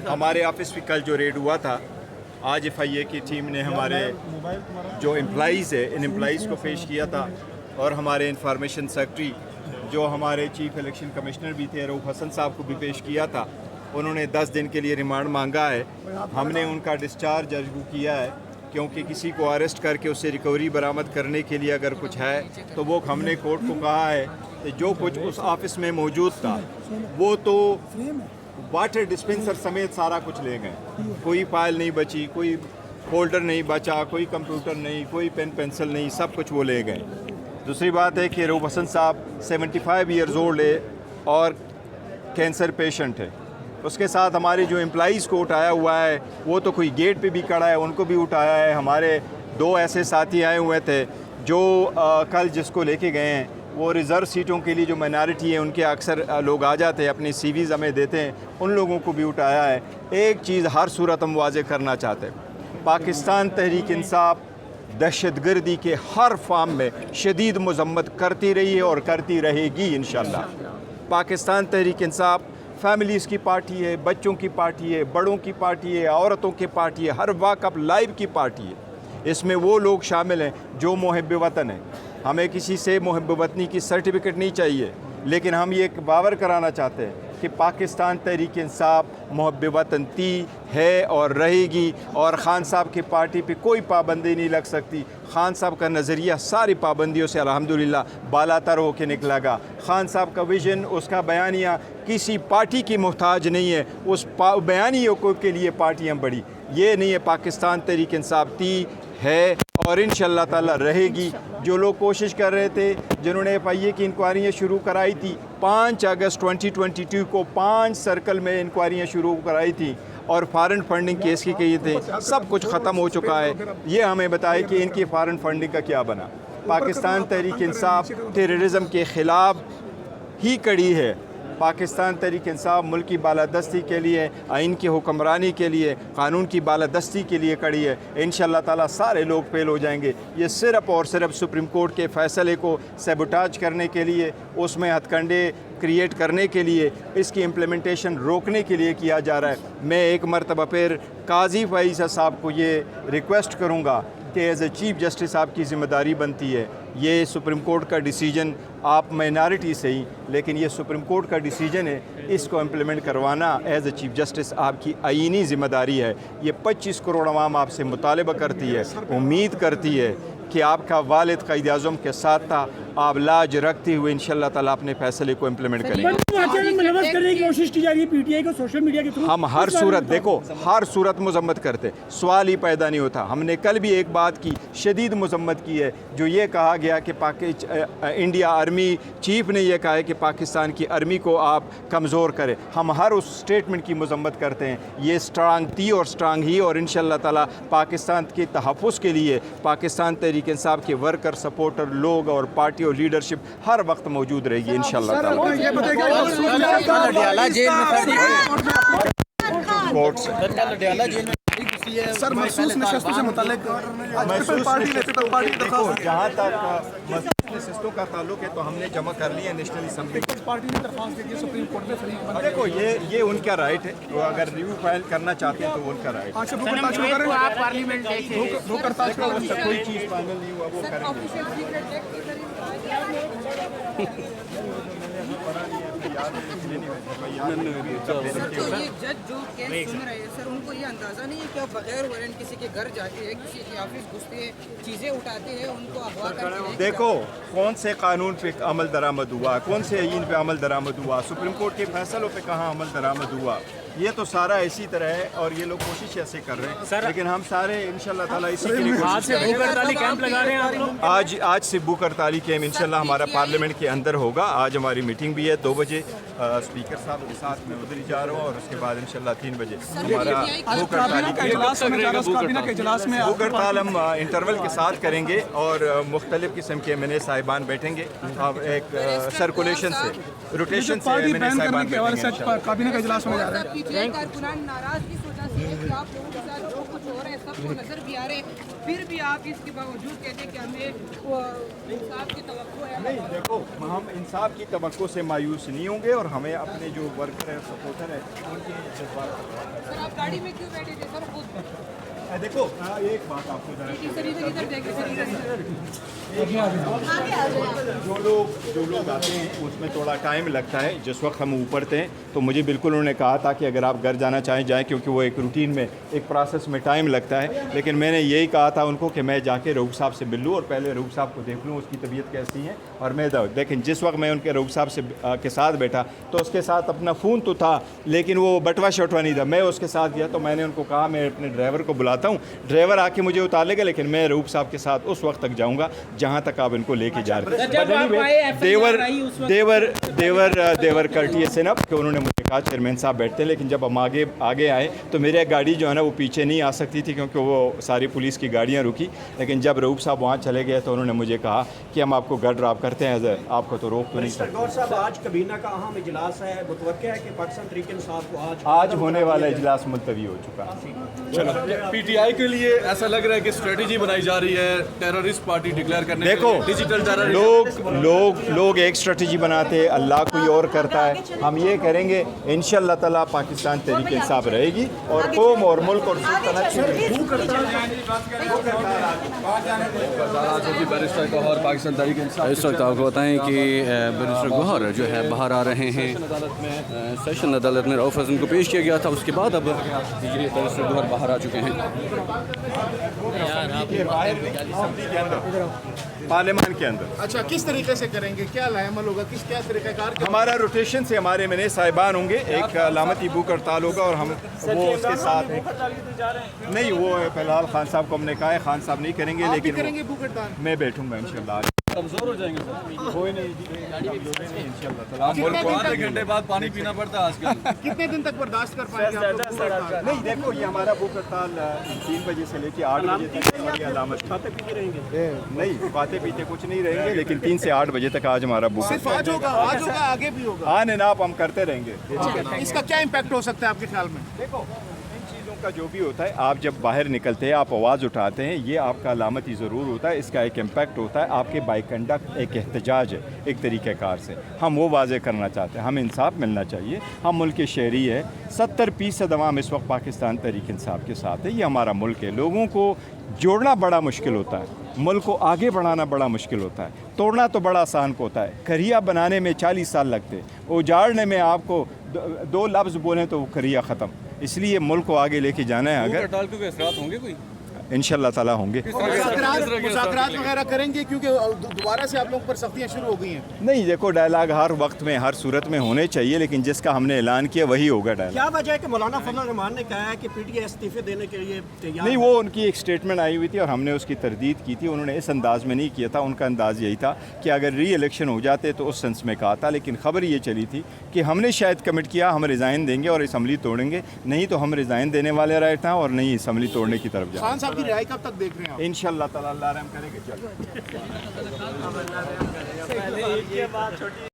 ہمارے آفس پہ کل جو ریڈ ہوا تھا، آج FIA کی ٹیم نے ہمارے جو امپلائیز ہے ان امپلائیز کو پیش کیا تھا، اور ہمارے انفارمیشن سیکرٹری جو ہمارے چیف الیکشن کمشنر بھی تھے رؤف حسن صاحب کو بھی پیش کیا تھا. انہوں نے 10 دن کے لیے ریمانڈ مانگا ہے. ہم نے ان کا ڈسچارج ارجو کیا ہے، کیونکہ کسی کو اریسٹ کر کے اس سے ریکوری برآمد کرنے کے لیے اگر کچھ ہے تو وہ ہم نے کورٹ کو کہا ہے کہ جو کچھ اس آفس میں موجود تھا وہ تو واٹر ڈسپنسر سمیت سارا کچھ لے گئے. کوئی فائل نہیں بچی، کوئی فولڈر نہیں بچا، کوئی کمپیوٹر نہیں، کوئی پین پینسل نہیں، سب کچھ وہ لے گئے. دوسری بات ہے کہ رؤف حسن صاحب 75 ایئرز اولڈ ہے اور کینسر پیشنٹ ہے. اس کے ساتھ ہمارے جو امپلائیز کو اٹھایا ہوا ہے وہ تو کوئی گیٹ پہ بھی کھڑا ہے، ان کو بھی اٹھایا ہے. ہمارے 2 ایسے ساتھی آئے ہوئے تھے جو کل جس کو لے کے گئے ہیں وہ ریزرو سیٹوں کے لیے جو مائنارٹی ہے ان کے اکثر لوگ آ جاتے ہیں، اپنی CVs ہمیں دیتے ہیں، ان لوگوں کو بھی اٹھایا ہے. ایک چیز ہر صورت ہم واضح کرنا چاہتے ہیں، پاکستان تحریک انصاف دہشت گردی کے ہر فارم میں شدید مذمت کرتی رہی ہے اور کرتی رہے گی انشاءاللہ. پاکستان تحریک انصاف فیملیز کی پارٹی ہے، بچوں کی پارٹی ہے، بڑوں کی پارٹی ہے، عورتوں کی پارٹی ہے، ہر واک اپ لائف کی پارٹی ہے. اس میں وہ لوگ شامل ہیں جو محب وطن ہیں. ہمیں کسی سے محب وطنی کی سرٹیفکیٹ نہیں چاہیے، لیکن ہم یہ باور کرانا چاہتے ہیں کہ پاکستان تحریک انصاف محب وطن تھی، ہے اور رہے گی، اور خان صاحب کی پارٹی پہ کوئی پابندی نہیں لگ سکتی. خان صاحب کا نظریہ ساری پابندیوں سے الحمدللہ بالا تر ہو کے نکلا گا. خان صاحب کا ویژن، اس کا بیانیہ کسی پارٹی کی محتاج نہیں ہے. اس بیانیوں کے لیے پارٹیاں بڑی، یہ نہیں ہے. پاکستان تحریک انصاف تھی، ہے اور انشاءاللہ تعالی رہے گی. جو لوگ کوشش کر رہے تھے، جنہوں نے FIA کی انکوائریاں شروع کرائی تھی 5 اگست 2022 کو 5 سرکل میں انکوائریاں شروع کرائی تھی اور فارن فنڈنگ کیس کی کہی تھے، سب کچھ ختم ہو چکا ہے. یہ ہمیں بتائے کہ ان کی فارن فنڈنگ کا کیا بنا. پاکستان تحریک انصاف ٹیررزم کے خلاف ہی کڑی ہے. پاکستان تحریک انصاف ملک کی بالادستی کے لیے، آئین کی حکمرانی کے لیے، قانون کی بالادستی کے لیے کڑی ہے. انشاءاللہ تعالیٰ سارے لوگ فیل ہو جائیں گے. یہ صرف اور صرف سپریم کورٹ کے فیصلے کو سیبوٹاج کرنے کے لیے، اس میں ہتھ کنڈے کریٹ کرنے کے لیے، اس کی امپلیمنٹیشن روکنے کے لیے کیا جا رہا ہے. میں ایک مرتبہ پھر قاضی فائزہ صاحب کو یہ ریکویسٹ کروں گا کہ ایز اے چیف جسٹس آپ کی ذمہ داری بنتی ہے. یہ سپریم کورٹ کا ڈیسیجن، آپ مائنارٹی سے ہی، لیکن یہ سپریم کورٹ کا ڈیسیجن ہے، اس کو امپلیمنٹ کروانا ایز اے چیف جسٹس آپ کی آئینی ذمہ داری ہے. یہ 25 کروڑ عوام آپ سے مطالبہ کرتی ہے، امید کرتی ہے کہ آپ کا والد قائد اعظم کے ساتھ تھا. آپ لاج رکھتے ہوئے انشاءاللہ تعالیٰ اپنے فیصلے کو امپلیمنٹ کریں گے. کرنے کی کوشش کی جا رہی ہے PTI کو سوشل میڈیا کے تھرو. ہم ہر صورت، دیکھو، ہر صورت مذمت کرتے، سوال ہی پیدا نہیں ہوتا. ہم نے کل بھی ایک بات کی، شدید مذمت کی ہے، جو یہ کہا گیا کہ انڈیا آرمی چیف نے یہ کہا ہے کہ پاکستان کی آرمی کو آپ کمزور کریں. ہم ہر اس سٹیٹمنٹ کی مذمت کرتے ہیں. یہ سٹرانگ تھی اور سٹرانگ ہی، اور انشاءاللہ تعالیٰ پاکستان کے تحفظ کے لیے پاکستان تحریک انصاف کے ورکر، سپورٹر لوگ اور پارٹی اور لیڈرشپ ہر وقت موجود رہے گی انشاءاللہ تعالیٰ. کورٹ سے سر محسوس نشستوں سے متعلق جہاں تک نشستوں کا تعلق ہے تو ہم نے جمع کر لی ہے نیشنل اسمبلی. پارٹی نے درخواست دی ہے سپریم کورٹ میں فریق بن. دیکھو، یہ ان کا رائٹ ہے، وہ اگر ریویو فائل کرنا چاہتے ہیں تو ان کا رائٹ ہے. آج بھوک ہڑتال شروع کریں گے. بھوک ہڑتال شروع کریں گے. کوئی چیز فائنل نہیں ہوا وہ کریں گے. جج جو کیس سن رہے ہیں سر، ان کو یہ اندازہ نہیں ہے کہ آپ بغیر وارنٹ کسی کے گھر جاتے ہیں، کسی کے آفس گھستے ہیں، چیزیں اٹھاتے ہیں، ان کو اغوا کرتے ہیں. دیکھو، کون سے قانون پہ عمل درآمد ہوا، کون سے آئین پہ عمل درآمد ہوا، سپریم کورٹ کے فیصلوں پہ کہاں عمل درآمد ہوا. یہ تو سارا اسی طرح ہے اور یہ لوگ کوشش ایسے کر رہے ہیں، لیکن ہم سارے انشاءاللہ تعالیٰ اسی کے لیے آج سے بھوک ہڑتالی کیمپ لگا رہے ہیں آپ لوگ. آج سے بھوک ہڑتالی کیمپ انشاءاللہ ہمارا پارلیمنٹ کے اندر ہوگا. آج ہماری میٹنگ بھی ہے 2 بجے اسپیکر صاحب کے ساتھ میں ادھر ہی جا رہا ہوں، اور اس کے بعد انشاءاللہ 3 بجے ہمارا بھوک ہڑتال ہم انٹرول کے ساتھ کریں گے، اور مختلف قسم کے MNA صاحبان بیٹھیں گے. اب ایک سرکولیشن سے، روٹیشن سے MNA صاحبان بیٹھیں گے. کابینہ کا اجلاس ہونے جا رہا ہے. کارکنان ناراض اس وجہ سے ہے کہ آپ لوگوں کے ساتھ جو کچھ ہو رہا ہے سب کو نظر بھی آ رہے ہیں، پھر بھی آپ اس کے باوجود کہتے ہیں کہ ہمیں انصاف کی توقع ہے. نہیں، دیکھو، ہم انصاف کی توقع سے مایوس نہیں ہوں گے اور اور ہمیں اپنے جو ورکر ہیں سپورٹر ہیں ان کے جذبات سر آپ گاڑی میں کیوں بیٹھے تھے سر خود دیکھو ایک بات آپ کو سر ادھر دیکھیں سر جو لوگ آتے ہیں اس میں تھوڑا ٹائم لگتا ہے. جس وقت ہم اوپر تھے تو مجھے بالکل انہوں نے کہا تھا کہ اگر آپ گھر جانا چاہیں جائیں, کیونکہ وہ ایک روٹین میں ایک پروسیس میں ٹائم لگتا ہے. لیکن میں نے یہی کہا تھا ان کو کہ میں جا کے رؤوف صاحب سے مل لوں اور پہلے رؤوف صاحب کو دیکھ لوں اس کی طبیعت کیسی ہے. اور میں لیکن جس وقت میں ان کے رؤوف صاحب سے کے ساتھ بیٹھا تو اس کے ساتھ اپنا فون تو تھا لیکن وہ بٹوا شٹوا نہیں تھا. میں اس کے ساتھ گیا تو میں نے ان کو کہا میں اپنے ڈرائیور کو بلاتا ہوں, ڈرائیور آ کے مجھے اتار لے گا, لیکن میں رؤوف صاحب کے ساتھ اس وقت تک جاؤں گا جہاں تک آپ ان کو لے کے جا رہے ہیں. دیور کرٹیس انف کہ انہوں نے مجھے کہا چیئرمین صاحب بیٹھتے ہیں, لیکن جب ہم آگے آئے تو میرے گاڑی جو ہے نا وہ پیچھے نہیں آ سکتی تھی کیونکہ وہ ساری پولیس کی گاڑیاں رکی. لیکن جب رؤوف صاحب وہاں چلے گئے تو انہوں نے مجھے کہا کہ ہم آپ کو گھر ڈراپ کرتے ہیں, آپ کو تو روک تو نہیں سکتے. گور صاحب آج کابینہ کا اہم اجلاس ہے, متوقع ہے کہ پاکستان تحریک انصاف کو آج ہونے والا اجلاس ملتوی ہو چکا ہے. چلو پی ٹی آئی کے لیے ایسا لگ رہا ہے کہ اسٹریٹجی بنائی جا رہی ہے ٹیررسٹ پارٹی ڈکلیئر کرنے. دیکھو ڈیجیٹل ٹیررسٹ لوگ ایک اسٹریٹجی بناتے ہیں, اللہ کوئی اور کرتا ہے. ہم یہ کریں گے انشاءاللہ تعالیٰ پاکستان تحریک انصاف رہے گی اور قوم اور ملک اور سلطنت بیرسٹر گوہر پاکستان تحریک انصاف. اس وقت آپ کو بتائیں کہ بیرسٹر گوہر جو ہے باہر آ رہے ہیں. سیشن عدالت میں رؤوف حسن کو پیش کیا گیا تھا, اس کے بعد اب یہ بیرسٹر گوہر باہر آ چکے ہیں. پارلیمان کے اندر. اچھا کس طریقے سے کریں گے, کیا عمل ہوگا, کیا طریقہ کار؟ ہمارا روٹیشن سے ہمارے میں صاحبان ہوں گے, ایک علامتی بھوک ہڑتال ہوگا اور ہم وہ اس کے ساتھ نہیں, وہ فی الحال خان صاحب کو ہم نے کہا ہے, خان صاحب نہیں کریں گے لیکن میں بیٹھوں گا انشاءاللہ. کمزور ہو جائیں گے کوئی نہیں انشاءاللہ. ملک کو آدھے گھنٹے بعد پانی پینا پڑتا ہے آج کل. کتنے دن تک برداشت کر پائیں گے آپ؟ نہیں دیکھو یہ ہمارا بھوک ہڑتال 3 بجے سے لے کے 8 بجے تک ہماری علامت. نہیں باتیں پیتے کچھ نہیں رہیں گے, لیکن 3 سے 8 بجے تک آج ہمارا بھوک. صرف آج ہوگا آگے بھی ہوگا؟ آن اینڈ آپ ہم کرتے رہیں گے. اس کا کیا امپیکٹ ہو سکتا ہے آپ کے خیال میں؟ دیکھو کا جو بھی ہوتا ہے, آپ جب باہر نکلتے ہیں آپ آواز اٹھاتے ہیں, یہ آپ کا علامتی ضرور ہوتا ہے, اس کا ایک امپیکٹ ہوتا ہے. آپ کے بائی کنڈکٹ ایک احتجاج ہے ایک طریقہ کار سے, ہم وہ واضح کرنا چاہتے ہیں. ہمیں انصاف ملنا چاہیے, ہم ملک کے شہری ہے, 70% عوام اس وقت پاکستان تحریک انصاف کے ساتھ ہے. یہ ہمارا ملک ہے. لوگوں کو جوڑنا بڑا مشکل ہوتا ہے, ملک کو آگے بڑھانا بڑا مشکل ہوتا ہے, توڑنا تو بڑا آسان ہوتا ہے. کھریا بنانے میں 40 سال لگتے, اجاڑنے میں آپ کو 2 لفظ بولیں تو وہ کھریا ختم. اس لیے ملک کو آگے لے کے جانا ہے. اگر ہڑتال کے اثرات ہوں گے کوئی انشاءاللہ تعالیٰ ہوں گے. مذاکرات وغیرہ کریں گے کیونکہ دوبارہ سے آپ لوگوں پر سختیاں شروع ہو گئی ہیں؟ نہیں دیکھو ڈائلاگ ہر وقت میں ہر صورت میں ہونے چاہیے, لیکن جس کا ہم نے اعلان کیا وہی ہوگا ڈائلاگ. کیا وجہ ہے کہ مولانا فضل الرحمان نے کہا ہے کہ پی ٹی آئی استعفے دینے کے لیے تیار؟ نہیں, وہ ان کی ایک اسٹیٹمنٹ آئی ہوئی تھی اور ہم نے اس کی تردید کی تھی. انہوں نے اس انداز میں نہیں کیا تھا, ان کا انداز یہی تھا کہ اگر ری الیکشن ہو جاتے تو اس سینس میں کہا تھا. لیکن خبر یہ چلی تھی کہ ہم نے شاید کمٹ کیا ہم ریزائن دیں گے اور اسمبلی توڑیں گے, نہیں تو ہم ریزائن دینے والے رہے تھے اور نہیں اسمبلی توڑنے کی طرف جائیں. خان صاحب کی رہائی کب تک دیکھ رہے ہیں آپ؟ انشاءاللہ تعالیٰ اللہ رحم کرے گا.